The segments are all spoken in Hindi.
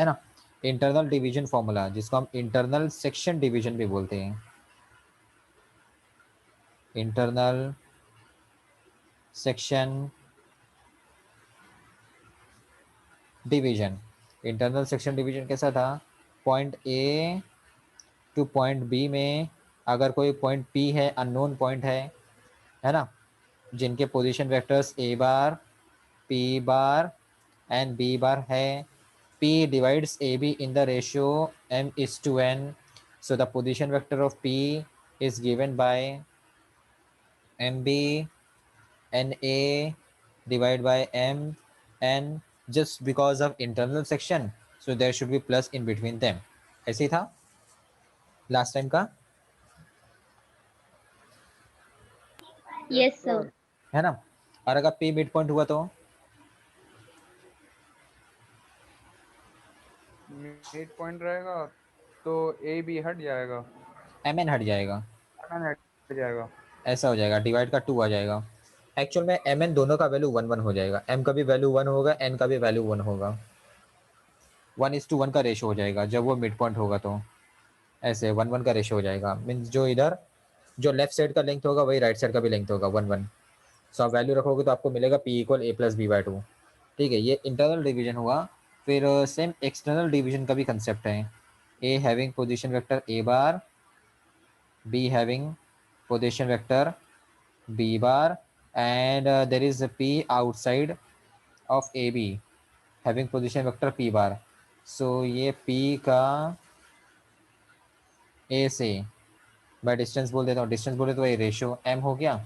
है ना। इंटरनल डिवीजन फॉर्मूला जिसको हम इंटरनल सेक्शन डिवीजन भी बोलते हैं, internal section division. Internal section division कैसा था, point A to point B में अगर कोई पॉइंट पी है, अननोन पॉइंट है ना, जिनके position vectors A bar, P bar and B bar है, P divides AB in the ratio m:n. So the position vector of P is given by MB NA divided by MN just because of internal section. So there should be plus in between them. ऐसे ही था लास्ट टाइम का, Yes, sir. है ना। और अगर P मिड पॉइंट हुआ तो मिड पॉइंट रहेगा तो ए बी हट जाएगा, MN हट जाएगा, एम हट जाएगा। ऐसा हो जाएगा, डिवाइड का 2 आ जाएगा। एक्चुअल में MN दोनों का वैल्यू 1 1 हो जाएगा, M का भी वैल्यू 1 होगा, N का भी वैल्यू 1 होगा, 1:1 का रेशो हो जाएगा जब वो मिड पॉइंट होगा। तो ऐसे 1:1 का रेशो हो जाएगा, मीन्स जो इधर जो लेफ्ट साइड का लेंथ होगा वही राइट साइड का भी लेंथ होगा 1:1। सो आप वैल्यू रखोगे तो आपको मिलेगा P = A+B/2। ठीक है, ये इंटरनल डिवीजन हुआ। फिर सेम एक्सटर्नल डिवीजन का भी कंसेप्ट है, A having position vector A bar, B having position vector B bar and there is P outside of AB having position vector P bar. So ये P का A से मैं डिस्टेंस बोल देता हूँ, डिस्टेंस बोले तो ये रेशियो M हो गया,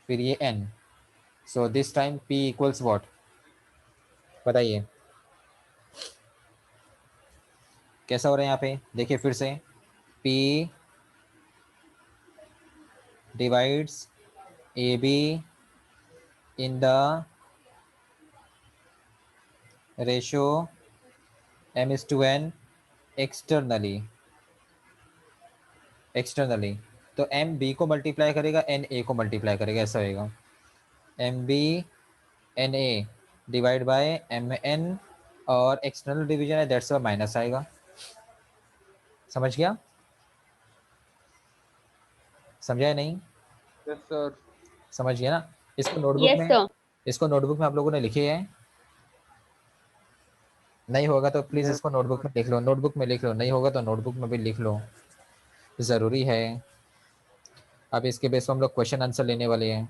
फिर ये N। So this time P equals what, बताइए कैसा हो रहा है यहाँ पे। देखिए फिर से, P divides AB in the ratio m:n externally, externally तो M B को मल्टीप्लाई करेगा, N A को मल्टीप्लाई करेगा, ऐसा होएगा MB NA divide by MN, और एक्सटर्नल डिवीजन है दैट्स माइनस आएगा। समझ गया, समझा या नहीं, यस सर। समझ गया ना। इसको नोटबुक Yes, में, sir. इसको नोटबुक में आप लोगों ने लिखे हैं, नहीं होगा तो प्लीज़ यस इसको नोटबुक में लिख लो, नोटबुक में लिख लो, नहीं होगा तो नोटबुक में भी लिख लो, ज़रूरी है। अब इसके बेस पर हम लोग क्वेश्चन आंसर लेने वाले हैं।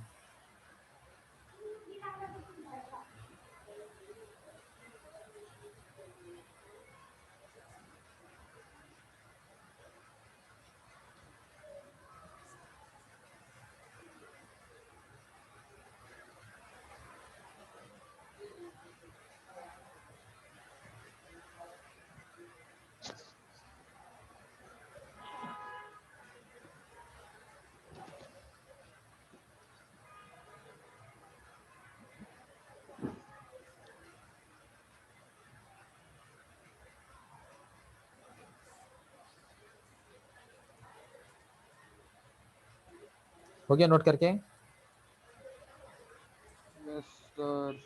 हो गया नोट करके, यस सर।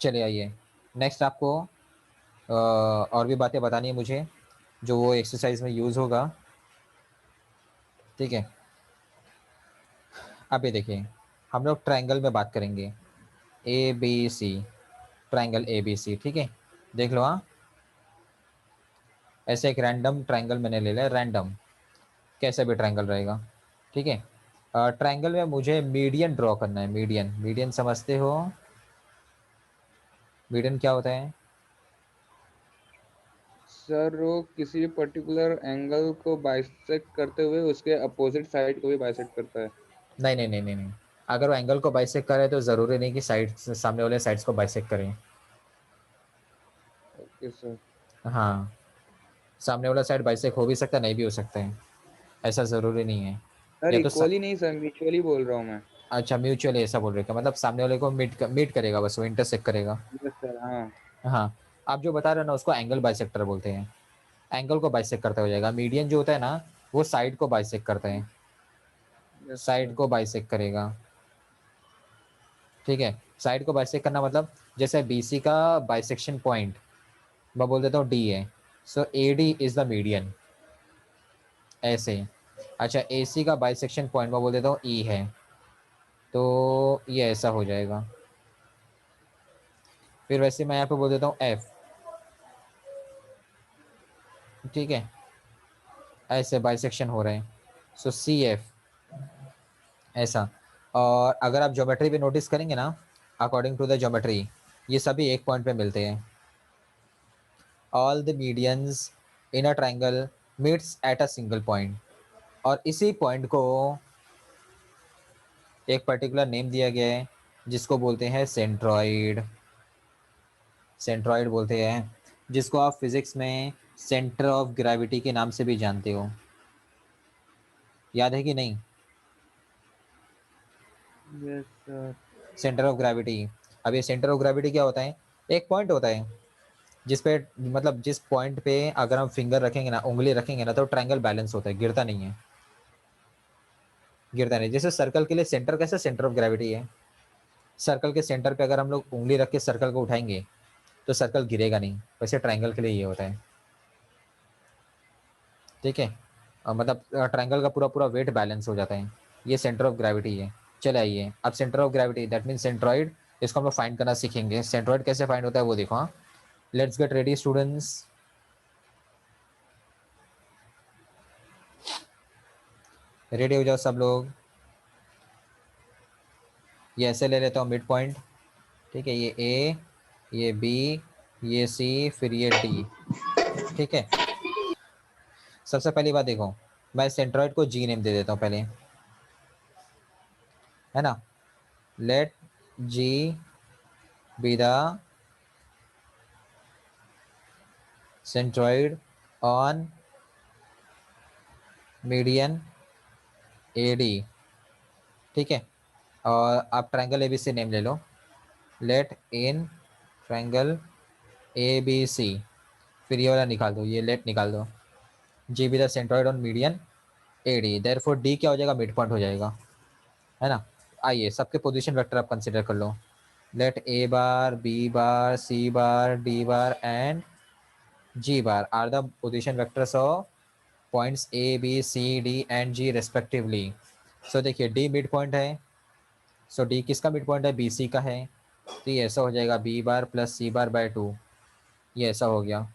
चलिए आइए नेक्स्ट आपको और भी बातें बतानी है मुझे जो वो एक्सरसाइज में यूज़ होगा। ठीक है, अब ये देखिए हम लोग ट्रायंगल में बात करेंगे, ABC, ट्रायंगल ABC। ठीक है, देख लो हाँ, ऐसे एक रैंडम ट्रायंगल मैंने ले लिया, रैंडम कैसा भी ट्रायंगल रहेगा। ठीक है, ट्रायंगल में मुझे मीडियन ड्रॉ करना है, मीडियन, मीडियन समझते हो, मीडियन क्या होता है। सर वो किसी भी पर्टिकुलर एंगल को बाइसेक्ट करते हुए उसके अपोजिट साइड को भी बाइसेक्ट करता है। नहीं नहीं नहीं नहीं नहीं, अगर वो एंगल को बाइसेक्ट करे तो ज़रूरी नहीं कि साइड, सामने वाले साइड्स को बाइसेक्ट करें। Okay sir. हाँ, सामने वाला साइड बाइसेक्ट हो भी सकता है, नहीं भी हो सकता है, ऐसा ज़रूरी नहीं है। सर या तो इक्वली नहीं सर, म्यूचुअली बोल रहा हूँ मैं। अच्छा म्यूचुअली ऐसा बोल रहे का मतलब सामने वाले को मीट करेगा, बस वो इंटरसेक्ट करेगा। यस सर हाँ। हाँ, आप जो बता रहे हो ना उसको एंगल बाइसेक्टर बोलते हैं, एंगल को बाइसेक्ट करता हो जाएगा। मीडियन जो होता है ना वो साइड को बाइसेक्ट करते हैं। Yes, side sir. को बाइसेक्ट करेगा। ठीक है, साइड को बाइसेक्ट करना मतलब जैसे BC का बाइसेक्शन पॉइंट मैं बोल देता हूँ D है, सो AD इज द मीडियन, ऐसे। अच्छा, AC का बाइसेक्शन पॉइंट मैं बोल देता हूँ E है, तो ये ऐसा हो जाएगा। फिर वैसे मैं यहाँ पे बोल देता हूँ F। ठीक है, ऐसे बाइसेक्शन हो रहे हैं, सो CF ऐसा। और अगर आप ज्योमेट्री भी नोटिस करेंगे ना, अकॉर्डिंग टू द ज्योमेट्री ये सभी एक पॉइंट पे मिलते हैं। All the medians in a triangle meets at a single point, और इसी पॉइंट को एक पर्टिकुलर नेम दिया गया है जिसको बोलते हैं सेंट्रॉइड। सेंट्रॉइड बोलते हैं, जिसको आप फिजिक्स में सेंटर ऑफ ग्रेविटी के नाम से भी जानते हो। याद है कि नहीं? Yes, sir. Centre of gravity. अब ये सेंटर ऑफ ग्रेविटी क्या होता है? एक पॉइंट होता है जिस पे, मतलब जिस पॉइंट पे अगर हम फिंगर रखेंगे ना, उंगली रखेंगे ना, तो ट्रायंगल बैलेंस होता है, गिरता नहीं है। गिरता नहीं, जैसे सर्कल के लिए सेंटर कैसे सेंटर ऑफ ग्रेविटी है, सर्कल के सेंटर पे अगर हम लोग उंगली रख के सर्कल को उठाएंगे तो सर्कल गिरेगा नहीं, वैसे ट्रायंगल के लिए ये होता है। ठीक है, मतलब ट्रायंगल का पूरा पूरा वेट बैलेंस हो जाता है, ये सेंटर ऑफ ग्रेविटी है। चले आइए, अब centre of gravity that mean centroid, इसको हम लोग फाइंड करना सीखेंगे। सेंट्रॉइड कैसे फाइंड होता है वो देखो। हाँ, let's get ready students. Ready हो जाओ सब लोग। ये ऐसे ले लेता हूँ मिड पॉइंट। ठीक है, ये A, ये B, ये C, फिर ये D। ठीक है, सबसे पहली बात देखो, मैं सेंट्रॉइड को G नेम दे देता हूँ पहले, है ना। Let G be the centroid on median AD। ठीक है, और आप ट्रायंगल ABC नेम ले लो। लेट इन ट्रायंगल ABC, फिर ये वाला निकाल दो, ये लेट निकाल दो। G be the centroid on median AD, therefore D क्या हो जाएगा? मिड पॉइंट हो जाएगा, है ना। आइए सबके पोजीशन वेक्टर आप कंसिडर कर लो। Let A bar, B bar, C bar, D bar and G bar are the position vectors of points A B C D and G respectively. So देखिए D मिड पॉइंट है, सो D किसका मिड पॉइंट है? BC का है, तो ये ऐसा हो जाएगा B बार प्लस C बार बाय 2। ये ऐसा हो गया,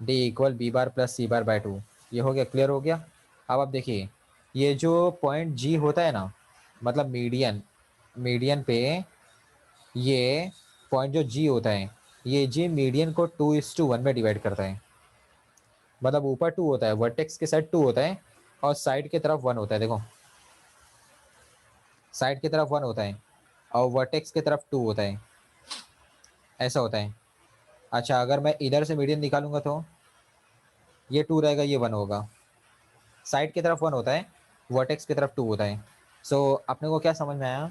D इक्वल B बार प्लस C बार बाय 2। ये हो गया, क्लियर हो गया। अब आप देखिए, ये जो पॉइंट G होता है ना, मतलब मीडियन, मीडियन पे ये पॉइंट जो G होता है, ये G मीडियन को 2:1 में डिवाइड करता है। मतलब ऊपर 2 होता है, वर्टेक्स के साइड 2 होता है, और साइड की तरफ 1 होता है। देखो, साइड की तरफ 1 होता है और वर्टेक्स की तरफ 2 होता है, ऐसा होता है। अच्छा, अगर मैं इधर से मीडियन निकालूंगा तो ये 2 रहेगा, ये 1 होगा। साइड की तरफ 1 होता है, वर्टेक्स की तरफ 2 होता है। सो अपने को क्या समझ में आया?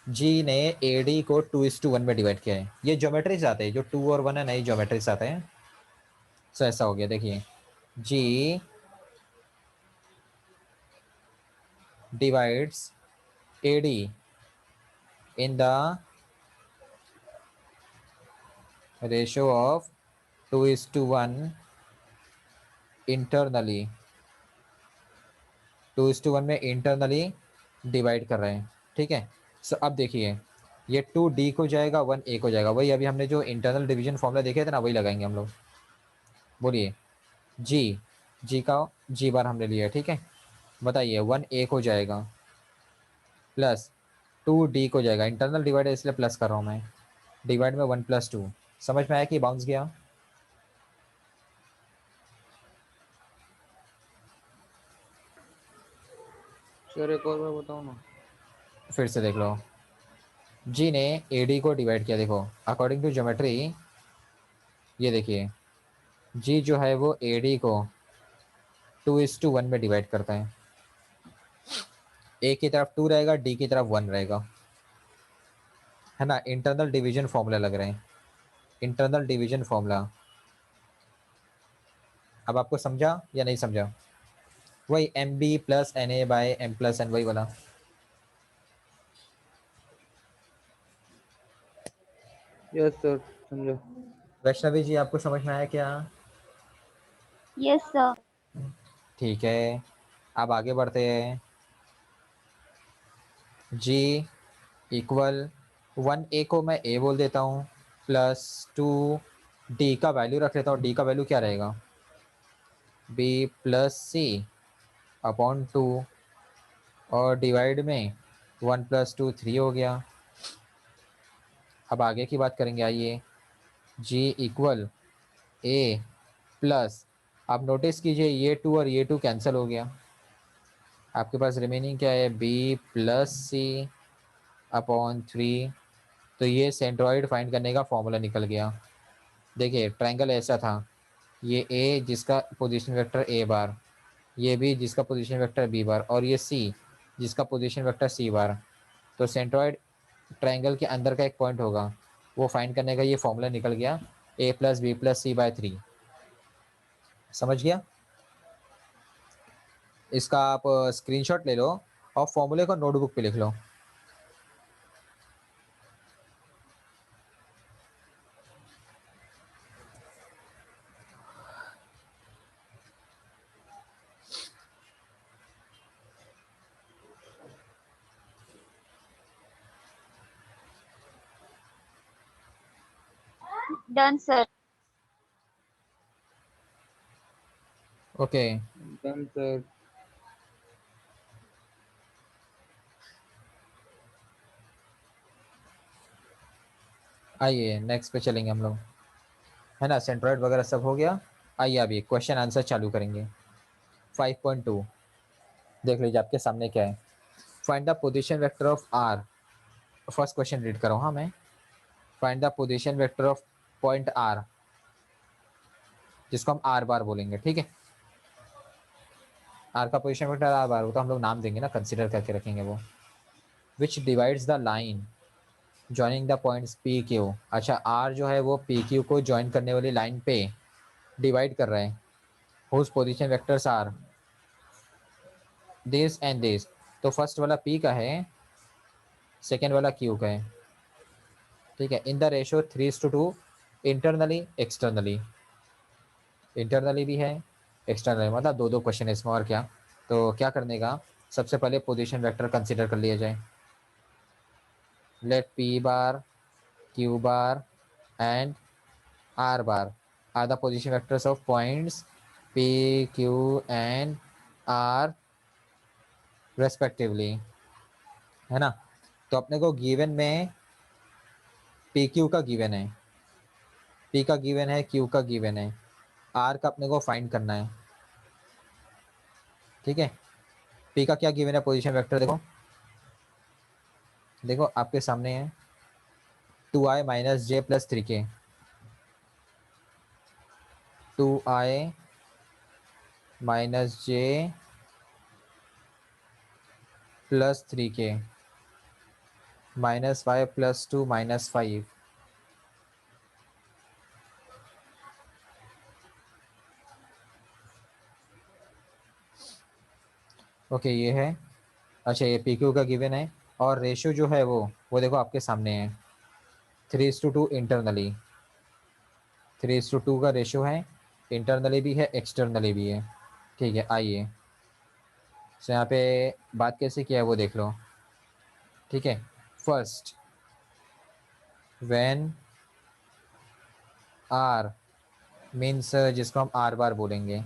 जी ने AD को 2:1 में डिवाइड किया है। ये ज्योमेट्री से आते हैं, जो 2 और 1 है, नई ज्योमेट्री से आते हैं। सो ऐसा हो गया, देखिए G divides AD in the ratio of 2:1 internally, 2:1 में इंटरनली डिवाइड कर रहे हैं। ठीक है, सो अब देखिए, ये 2D को जाएगा, 1A को जाएगा। वही अभी हमने जो इंटरनल डिवीजन फॉर्मूला देखे थे ना, वही लगाएंगे हम लोग। बोलिए, जी का G बार हमने लिया है। ठीक है, बताइए 1A को जाएगा प्लस 2D को जाएगा, इंटरनल डिवाइड है इसलिए प्लस कर रहा हूँ मैं, डिवाइड में 1 + 2। समझ में आया कि बाउंस गया? सर एक और बार बताओ ना। फिर से देख लो, G ने AD को डिवाइड किया। देखो अकॉर्डिंग टू ज्योमेट्री, ये देखिए G जो है वो AD को 2:1 में डिवाइड करता है। A की तरफ 2 रहेगा, D की तरफ 1 रहेगा, है ना। इंटरनल डिवीजन फॉर्मूला लग रहे हैं, इंटरनल डिवीजन फॉर्मूला। अब आपको समझा या नहीं समझा? वही M B plus N A by M plus N, वही वाला। यस सर, समझो। वैष्णवी जी आपको समझ में आया क्या? Yes, sir. ठीक है, अब आगे बढ़ते हैं। जी इक्वल 1a को मैं a बोल देता हूँ, प्लस 2 d का वैल्यू रख लेता हूँ। d का वैल्यू क्या रहेगा? b प्लस सी अपॉन 2, और डिवाइड में 1 प्लस 2 3 हो गया। अब आगे की बात करेंगे, आइए। g इक्वल a प्लस, आप नोटिस कीजिए ये 2 और ये 2 कैंसिल हो गया। आपके पास रिमेनिंग क्या है? b प्लस सी अपॉन 3। तो ये सेंट्रॉइड फाइंड करने का फॉर्मूला निकल गया। देखिए ट्रायंगल ऐसा था, ये a जिसका पोजीशन वेक्टर a बार, ये b जिसका पोजीशन वेक्टर b बार, और ये c जिसका पोजीशन वेक्टर c बार। तो सेंट्रॉइड ट्रायंगल के अंदर का एक पॉइंट होगा, वो फाइंड करने का ये फॉर्मूला निकल गया, a plus B plus C by 3। समझ गया? इसका आप स्क्रीनशॉट ले लो और फॉर्मूले को नोटबुक पे लिख लो। Done, sir. Okay, done sir. आइए नेक्स्ट पे चलेंगे हम लोग, है ना। सेंट्रॉइड वगैरह सब हो गया। आइए अभी क्वेश्चन आंसर चालू करेंगे। 5.2 देख लीजिए आपके सामने क्या है। Find the position vector of R. First question read करो हाँ मैं। Find the position vector of point R, जिसको हम आर बार बोलेंगे, ठीक है। आर का पोजीशन वेक्टर आर बार, वो तो हम लोग नाम देंगे ना, कंसिडर करके रखेंगे वो। विच divides the line joining the points P Q. अच्छा, आर जो है वो पी क्यू को ज्वाइन करने वाली लाइन पे डिवाइड कर रहे हैं। Whose position vectors are this and this. तो फर्स्ट वाला पी का है, सेकेंड वाला क्यू का है, ठीक है। In the ratio 3:2, internally externally. Internally भी है, एक्सटर्नली, मतलब दो दो क्वेश्चन है इसमें, और क्या। तो क्या करने का, सबसे पहले पोजीशन वेक्टर कंसीडर कर लिया जाए। Let P bar, Q bar and R bar are the position vectors of points P Q and R respectively, है ना। तो अपने को गिवन में पी क्यू का गिवन है, पी का गिवन है, क्यू का गिवन है, आर का अपने को फाइंड करना है, ठीक है। पी का क्या गिवन है पोजीशन वेक्टर, देखो देखो आपके सामने है, 2i minus J plus 3k। 2i minus J plus 3k minus Y plus 2 minus 5। Okay ये है। अच्छा ये पी क्यू का गिवन है, और रेशियो जो है वो देखो आपके सामने है, 3:2 इंटरनली। 3:2 का रेशियो है, इंटरनली भी है एक्सटर्नली भी है, ठीक है। आइए, तो यहाँ पे बात कैसे किया है वो देख लो, ठीक है। फर्स्ट, व्हेन आर मीन्स जिसको हम आर बार बोलेंगे,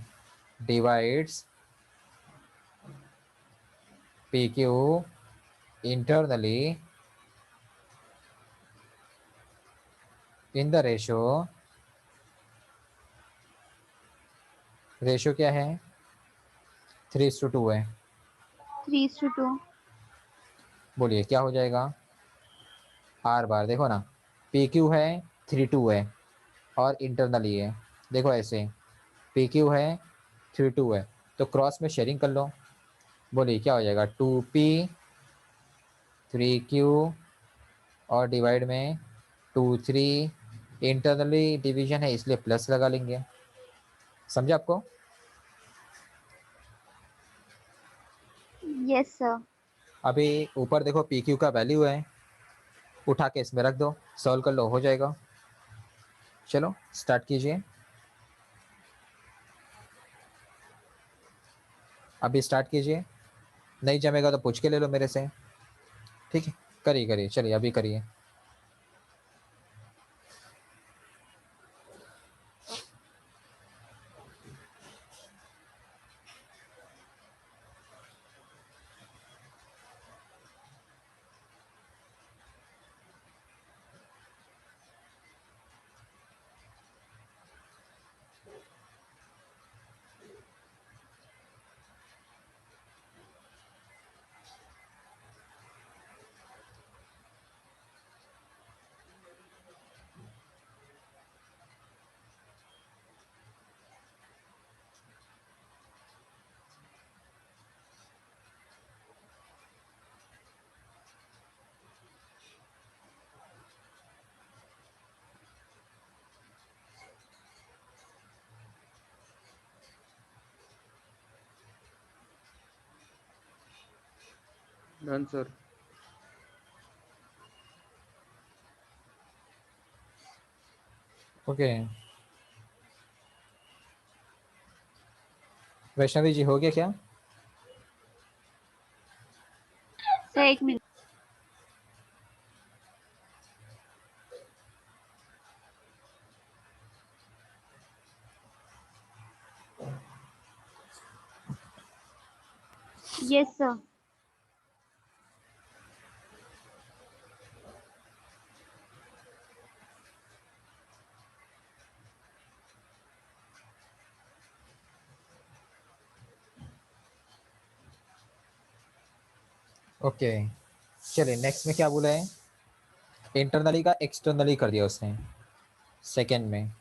divides P Q internally in the ratio, ratio क्या है, 3:2 है। 3:2. बोलिए क्या हो जाएगा, आर बार देखो ना, पी क्यू है 3:2 है, और इंटरनली है, देखो ऐसे, पी क्यू है 3:2 है, तो क्रॉस में शेयरिंग कर लो। बोलिए क्या हो जाएगा, 2p 3q, और डिवाइड में 2 3, इंटरनली डिवीजन है इसलिए प्लस लगा लेंगे। समझे आपको? Yes, sir. अभी ऊपर देखो पी क्यू का वैल्यू है, उठा के इसमें रख दो, सॉल्व कर लो, हो जाएगा। चलो स्टार्ट कीजिए, अभी स्टार्ट कीजिए, नहीं जमेगा तो पूछ के ले लो मेरे से, ठीक है। करिए करिए, चलिए अभी करिए। Done sir. ओके, वैष्णवी जी हो गया क्या? Sir, 1 minute. Yes, sir. Okay, चलिए नेक्स्ट में क्या बोला है, इंटरनली का एक्सटर्नली कर दिया उसने। सेकेंड में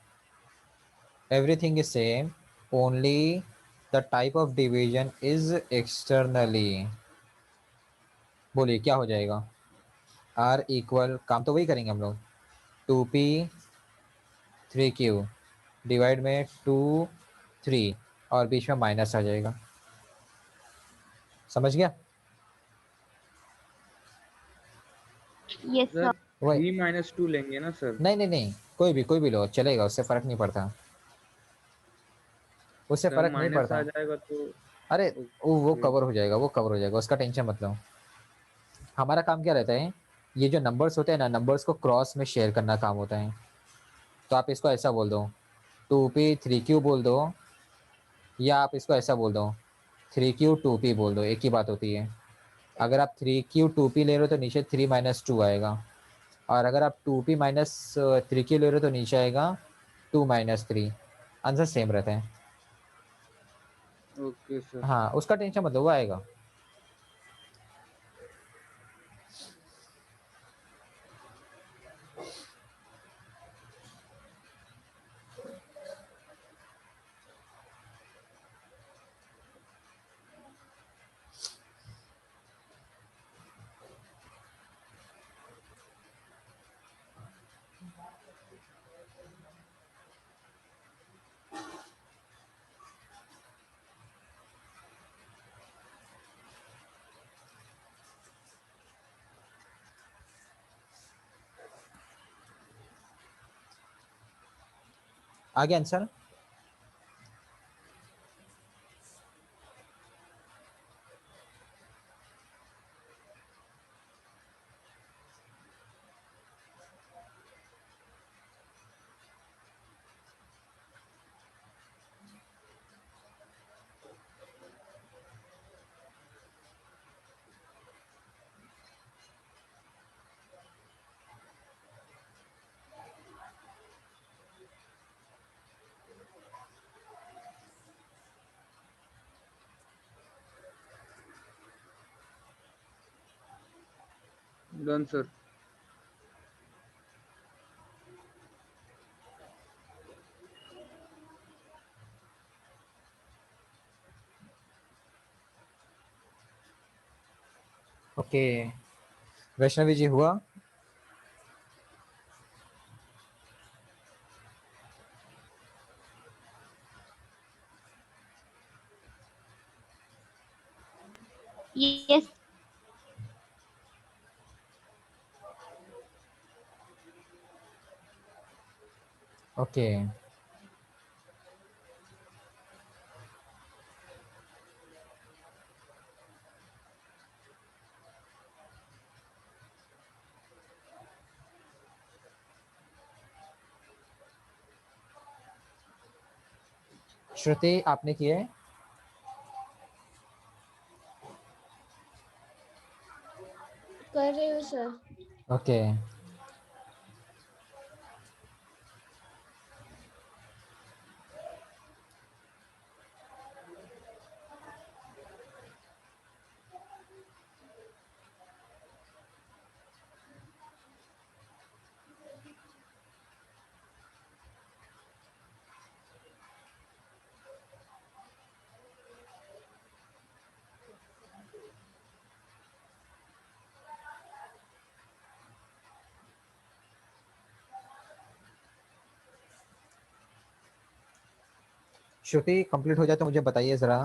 everything is same, only the type of division is externally. बोलिए क्या हो जाएगा? आर इक्वल, काम तो वही करेंगे हम लोग, 2p 3q डिवाइड में 2 3 और बीच में माइनस आ जाएगा। समझ गया? Yes, sir sir. वही, 3 - 2 लेंगे ना सर? नहीं नहीं नहीं, कोई भी लो चलेगा, उससे फर्क नहीं पड़ता, उससे सर फर्क नहीं माइनस आ पड़ता। जाएगा तो? अरे वो ओके कवर हो जाएगा, वो कवर हो जाएगा, उसका टेंशन मत लो। हमारा काम क्या रहता है, ये जो नंबर्स होते हैं ना, नंबर्स को क्रॉस में शेयर करना काम होता है। तो आप इसको ऐसा बोल दो, 2p 3q बोल दो, या आप इसको ऐसा बोल दो, 3q 2p बोल दो, एक ही बात होती है। अगर आप 3q 2p ले रहे हो तो नीचे 3 - 2 आएगा, और अगर आप 2p - 3q ले रहे हो तो नीचे आएगा 2 - 3। आंसर सेम रहता है। Okay sir. हाँ उसका टेंशन मतलब वो आएगा। आगे answer. Done sir. Okay, Vaishnavi ji हुआ? Yes. ओके, श्रुति आपने किए? कर रही हूँ सर। ओके, श्रुति कंप्लीट हो जाए तो मुझे बताइए ज़रा।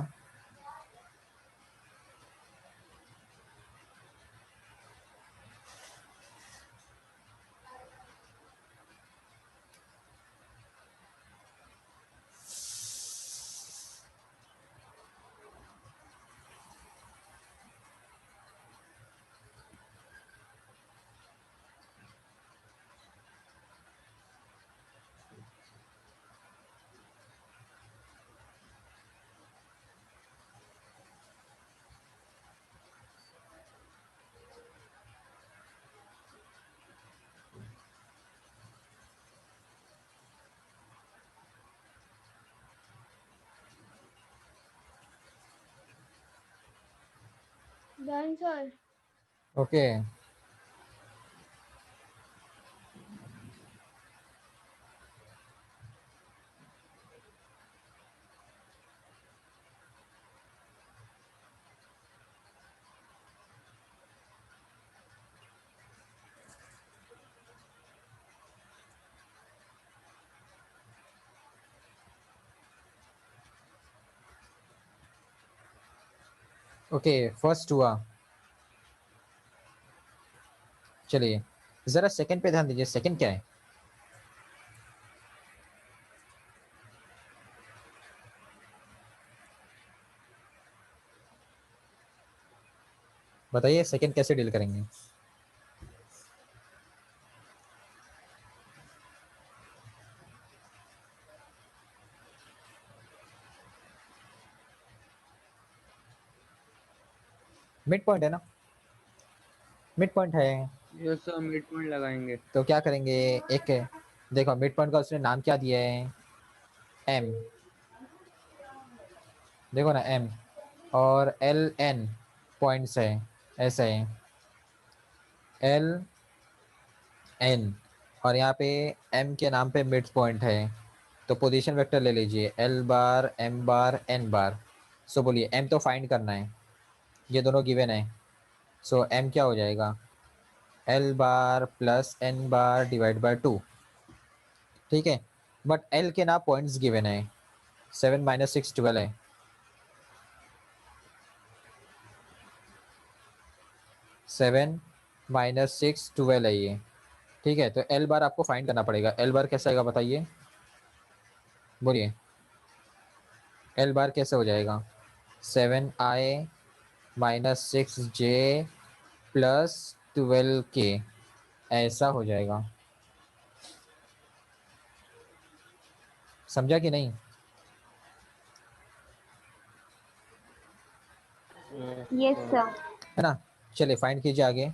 Done sir. Okay, okay, first हुआ। चलिए ज़रा सेकंड पे ध्यान दीजिए, सेकंड क्या है? बताइए सेकंड कैसे डील करेंगे? मिड पॉइंट है ना, मिड पॉइंट है। ये सर मिड पॉइंट लगाएंगे। तो क्या करेंगे, एक देखो मिड पॉइंट का उसने नाम क्या दिया है, एम, देखो ना एम, और एल एन पॉइंट्स है, ऐसे है एल एन, और यहाँ पे एम के नाम पे मिड पॉइंट है। तो पोजीशन वेक्टर ले लीजिए, एल बार एम बार एन बार। सो बोलिए एम तो फाइंड करना है, ये दोनों गिवन है। सो एम क्या हो जाएगा, L bar plus N bar divide by 2। ठीक है, बट एल के ना पॉइंट्स गिवन है, 7 माइनस 6 12 है। 7 माइनस 6 12 है ये। ठीक है, तो एल बार आपको फाइंड करना पड़ेगा। एल बार कैसे आएगा बताइए, बोलिए एल बार कैसे हो जाएगा, 7i minus 6j plus 12k, ऐसा हो जाएगा। समझा कि नहीं? Yes, sir. है ना, चलिए फाइंड कीजिए आगे,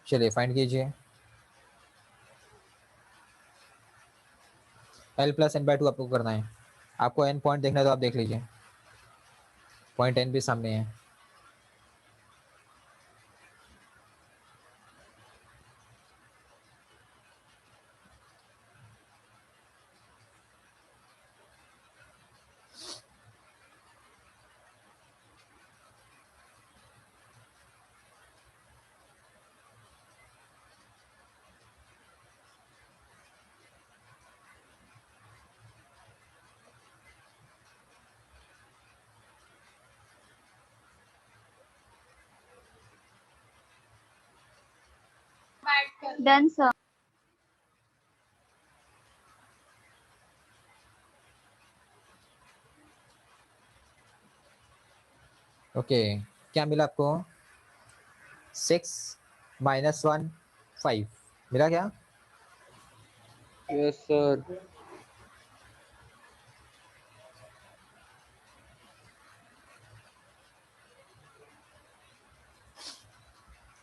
चलिए फाइंड कीजिए। एल प्लस एन बाई 2 आपको करना है। आपको एन पॉइंट देखना है तो आप देख लीजिए, पॉइंट एन भी सामने है। Done, sir. ओके, क्या मिला आपको? 6 - 1 5 मिला क्या? Yes sir.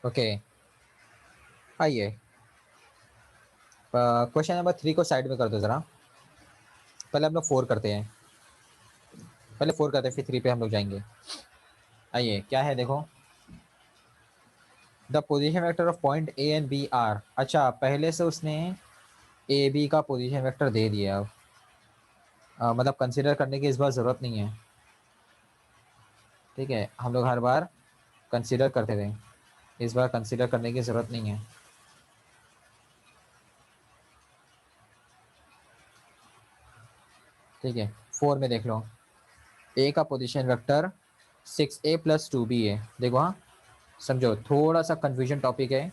ओके, आइए क्वेश्चन नंबर 3 को साइड में कर दो ज़रा। पहले हम लोग 4 करते हैं, पहले 4 करते हैं फिर 3 पे हम लोग जाएंगे। आइए, क्या है देखो, the position vector of point A and B are. अच्छा, पहले से उसने ए बी का पोजीशन वेक्टर दे दिया। अब मतलब कंसिडर करने की इस बार ज़रूरत नहीं है, ठीक है। हम लोग हर बार कंसिडर करते थे, इस बार कंसिडर करने की ज़रूरत नहीं है। ठीक है, 4 में देख लो, ए का पोजीशन वेक्टर 6a + 2b है। देखो, हाँ समझो, थोड़ा सा कन्फ्यूजन टॉपिक है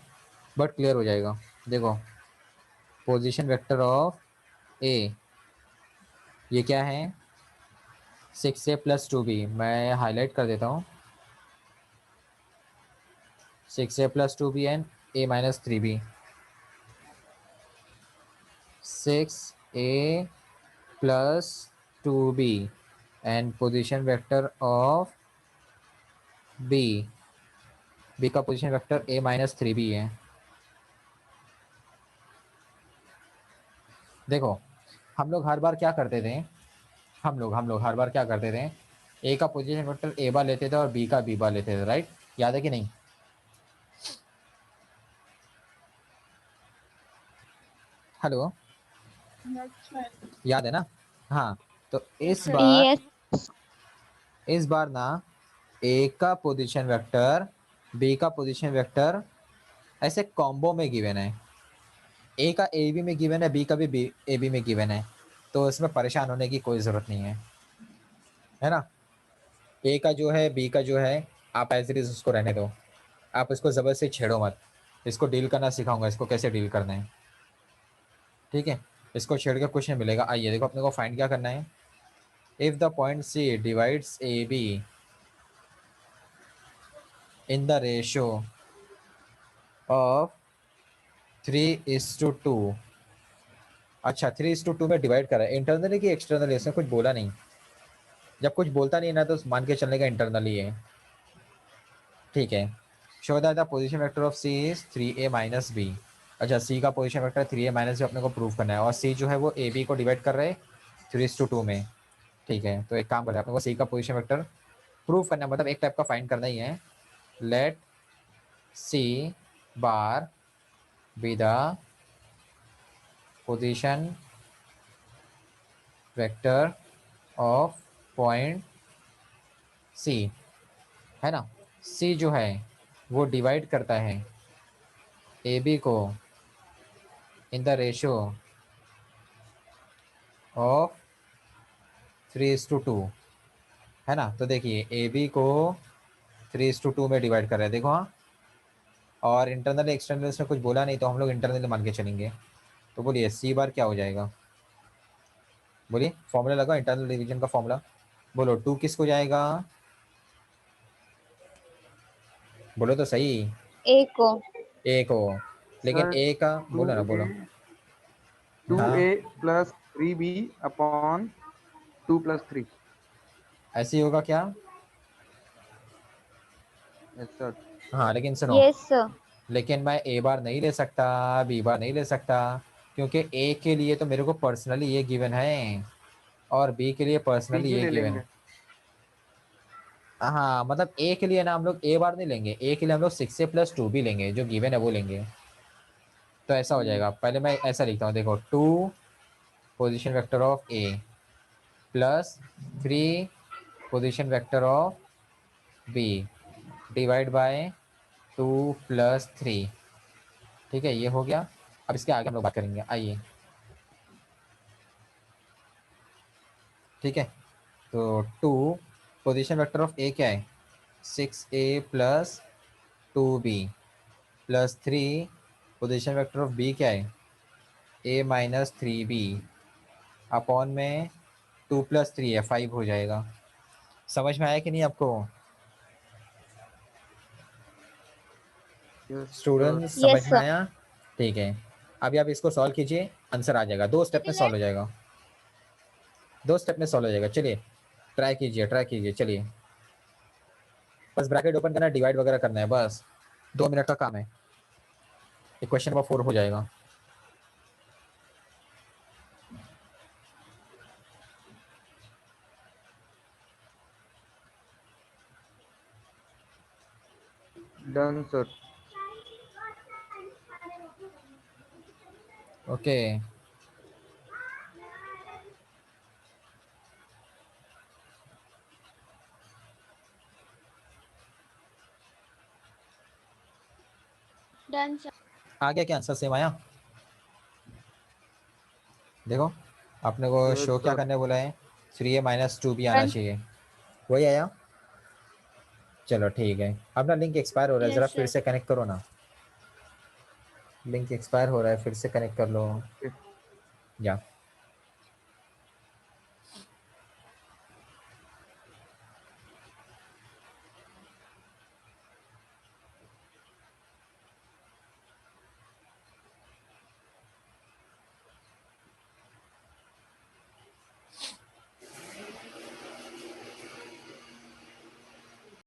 बट क्लियर हो जाएगा। देखो, पोजीशन वेक्टर ऑफ ए, ये क्या है? 6a + 2b। मैं हाईलाइट कर देता हूँ, 6a + 2b and a - 3b। 6a + 2b and position vector of b, b का पोजीशन वेक्टर a - 3b है। देखो, हम लोग हर बार क्या करते थे, हम लोग हर बार क्या करते थे, ए का पोजीशन वेक्टर ए बार लेते थे और बी का बी बार लेते थे, राइट? याद है कि नहीं? हेलो, याद है ना? हाँ, तो Yes, sir. Yes. इस बार ना ए का पोजीशन वेक्टर बी का पोजीशन वेक्टर ऐसे कॉम्बो में गिवन है। ए का ए बी में गिवन है, बी का भी ए बी में गिवन है, तो इसमें परेशान होने की कोई ज़रूरत नहीं है ना? ए का जो है, बी का जो है, आप एज इट इज उसको रहने दो, आप इसको ज़बरदस्ती छेड़ो मत। इसको डील करना सिखाऊंगा, इसको कैसे डील करना है, ठीक है? इसको छेड़ के कुछ नहीं मिलेगा। आइए देखो, अपने को फाइंड क्या करना है। If the point C divides A B in the ratio of 3:2। अच्छा, 3:2 में डिवाइड करा है, इंटरनली कि एक्सटर्नली? इसने कुछ बोला नहीं। जब कुछ बोलता नहीं है ना, तो मान के चलने का इंटरनली है, ठीक है। Show that the position vector of C is 3a - b। अच्छा, सी का पोजीशन वेक्टर 3a - b अपने को प्रूव करना है, और सी जो है वो ए बी को डिवाइड कर रहे हैं 3:2 में, ठीक है। तो एक काम करें, अपने को सी का पोजीशन वेक्टर प्रूव करना है, मतलब एक टाइप का फाइंड करना ही है। Let C bar be the position vector of point C, है ना? सी जो है वो डिवाइड करता है ए बी को इन द रेशो ऑफ 3:2, है ना? तो देखिए, ए बी को 3:2 में डिवाइड कर रहे हैं, देखो, हाँ। और इंटरनल एक्सटर्नल इसमें कुछ बोला नहीं, तो हम लोग इंटरनल मान के चलेंगे। तो बोलिए सी बार क्या हो जाएगा? बोलिए, फॉर्मूला लगाओ, इंटरनल डिवीजन का फॉर्मूला बोलो। 2 किसको जाएगा? बोलो तो सही। A को। ए को, लेकिन सर ए का बोलो ना, 2a बोलो। 2a हाँ, + 3b अपॉन 2 + 3। ऐसे ही होगा क्या? Yes sir. हाँ, लेकिन सुनो, Yes, sir. लेकिन मैं ए बार नहीं ले सकता, बी बार नहीं ले सकता, क्योंकि ए के लिए तो मेरे को पर्सनली ये गिवन है और बी के लिए सी पर्सनली की ये ले गिवन लेंगे। है। हाँ, मतलब ए के लिए ना हम लोग ए बार नहीं लेंगे, ए के लिए हम लोग 6a + 2b लेंगे, जो गिवन है वो लेंगे। तो ऐसा हो जाएगा, पहले मैं ऐसा लिखता हूँ, देखो, 2 position vector of A plus 3 position vector of B divide by 2 + 3, ठीक है, ये हो गया। अब इसके आगे हम लोग बात करेंगे, आइए, ठीक है। तो 2 पोजीशन वेक्टर ऑफ ए क्या है? 6a + 2b + 3 position vector of B क्या है, a माइनस 3b अपॉन में 2 + 3 है, 5 हो जाएगा। समझ में आया कि नहीं आपको यस स्टूडेंट, सर। समझ यस में सर। आया? ठीक है, अभी आप इसको सॉल्व कीजिए, आंसर आ जाएगा, 2 स्टेप में सॉल्व हो जाएगा, 2 स्टेप में सॉल्व हो जाएगा। चलिए ट्राई कीजिए, चलिए बस ब्रैकेट ओपन करना है, डिवाइड वगैरह करना है, बस 2 मिनट का काम है, इक्वेशन नंबर 4 हो जाएगा। Done sir. Okay done sir. आ गया क्या आंसर सेम आया? देखो आपने को यस शो क्या सर। करने बोला है, 3a माइनस 2b आना डन। चाहिए, वही आया। चलो ठीक है, अपना लिंक एक्सपायर हो रहा है, ज़रा यस फिर सर। से कनेक्ट करो ना, लिंक एक्सपायर हो रहा है, फिर से कनेक्ट कर लो। या